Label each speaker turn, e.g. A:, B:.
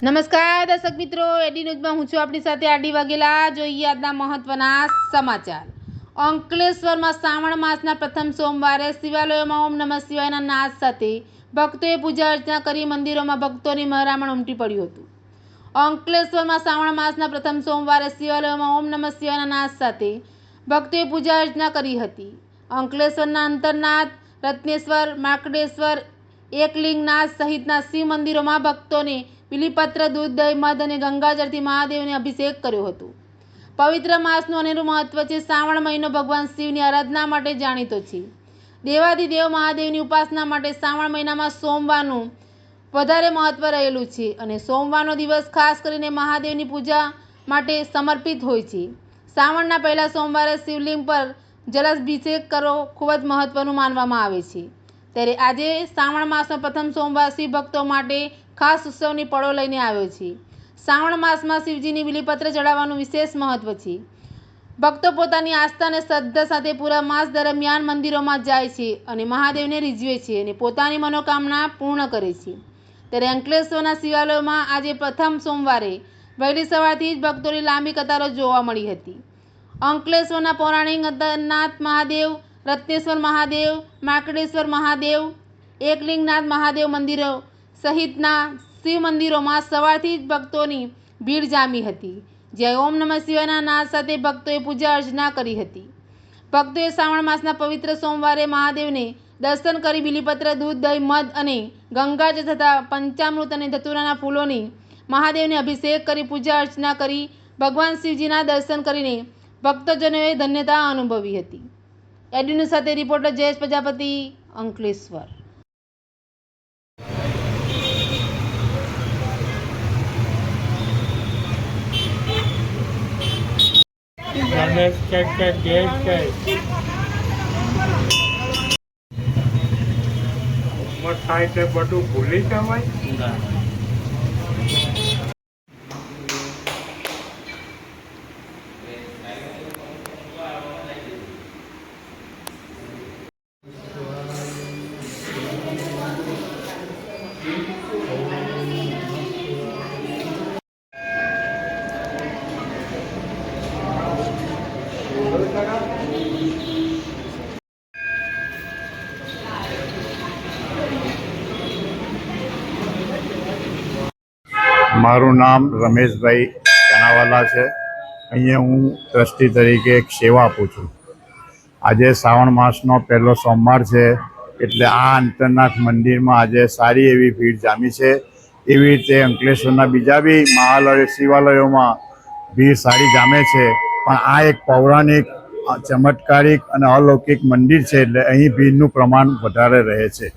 A: નમસ્કાર દર્શક મિત્રો, એડી ન્યૂઝમાં હું છું આપણી સાથે આરડી વાઘેલા। જોઈએ આજના મહત્વના સમાચાર। અંકલેશ્વરમાં શ્રાવણ માસના પ્રથમ સોમવારે શિવાલયોમાં ઓમ નમઃ શિવાયના નાદ સાથે ભક્તોએ પૂજા અર્ચના કરી મંદિરોમાં ભક્તોની મહેરામણ ઉમટી પડ્યું હતું। અંકલેશ્વરમાં શ્રાવણ માસના પ્રથમ સોમવારે શિવાલયોમાં ઓમ નમઃ શિવાયના નાદ સાથે ભક્તોએ પૂજા અર્ચના કરી હતી। અંકલેશ્વરના અંતરનાથ, રત્નેશ્વર, માર્કડેશ્વર, એકલિંગનાથ સહિતના શિવ મંદિરોમાં ભક્તોને બિલીપત્ર, દૂધ, દહીં, મધ અને ગંગાજળથી મહાદેવને અભિષેક કર્યો હતો। પવિત્ર માસનું અનેરું મહત્વ છે। શ્રાવણ મહિનો ભગવાન શિવની આરાધના માટે જાણીતો છે। દેવાધિદેવ મહાદેવની ઉપાસના માટે શ્રાવણ મહિનામાં સોમવારનું વધારે મહત્વ રહેલું છે અને સોમવારનો દિવસ ખાસ કરીને મહાદેવની પૂજા માટે સમર્પિત હોય છે। શ્રાવણના પહેલા સોમવારે શિવલિંગ પર જલાભિષેક કરવો ખૂબ જ મહત્વનું માનવામાં આવે છે। ત્યારે આજે શ્રાવણ માસનો પ્રથમ સોમવાર શિવ ભક્તો માટે ખાસ ઉત્સવની પળો લઈને આવ્યો છે। શ્રાવણ માસમાં શિવજીની બિલીપત્ર ચડાવવાનું વિશેષ મહત્વ છે। ભક્તો પોતાની આસ્થા અને શ્રદ્ધા સાથે પૂરા માસ દરમિયાન મંદિરોમાં જાય છે અને મહાદેવને રીઝવે છે અને પોતાની મનોકામના પૂર્ણ કરે છે। ત્યારે અંકલેશ્વરના શિવાલયોમાં આજે પ્રથમ સોમવારે વહેલી સવારથી જ ભક્તોની લાંબી કતારો જોવા મળી હતી। અંકલેશ્વરના પૌરાણિક અંતરનાથ મહાદેવ, રત્નેશ્વર મહાદેવ, માર્કડેશ્વર મહાદેવ, એકલિંગનાથ મહાદેવ મંદિરો સહિતના શિવ મંદિરોમાં સવારથી જ ભક્તોની ભીડ જામી હતી, જ્યાં ઓમ નમઃ શિવાયના નાદ સાથે ભક્તોએ પૂજા અર્ચના કરી હતી। ભક્તોએ શ્રાવણ માસના પવિત્ર સોમવારે મહાદેવને દર્શન કરી બિલીપત્ર, દૂધ, દહીં, મધ અને ગંગાજળ તથા પંચામૃત અને ધતુરાના ફૂલોની મહાદેવને અભિષેક કરી પૂજા અર્ચના કરી ભગવાન શિવજીના દર્શન કરીને ભક્તજનોએ ધન્યતા અનુભવી હતી। એડી ન્યૂઝ સાથે રિપોર્ટર જયેશ પ્રજાપતિ, અંકલેશ્વર।
B: ગણેશ કે દેશ કે ઉંમર થાય તે બધું ભૂલી જવાય।
C: મારું નામ રમેશભાઈ ચણાવાલા છે। અહીંયા હું ટ્રસ્ટી તરીકે એક સેવા આપું છું। આજે શ્રાવણ માસનો પહેલો સોમવાર છે એટલે આ અંતરનાથ મંદિરમાં આજે સારી એવી ભીડ જામી છે। એવી રીતે અંકલેશ્વરના બીજા બી શિવાલયોમાં ભીડ સારી જામે છે, પણ આ એક પૌરાણિક, ચમત્કારિક અને અલૌકિક મંદિર છે એટલે અહીં ભીડનું પ્રમાણ વધારે રહે છે।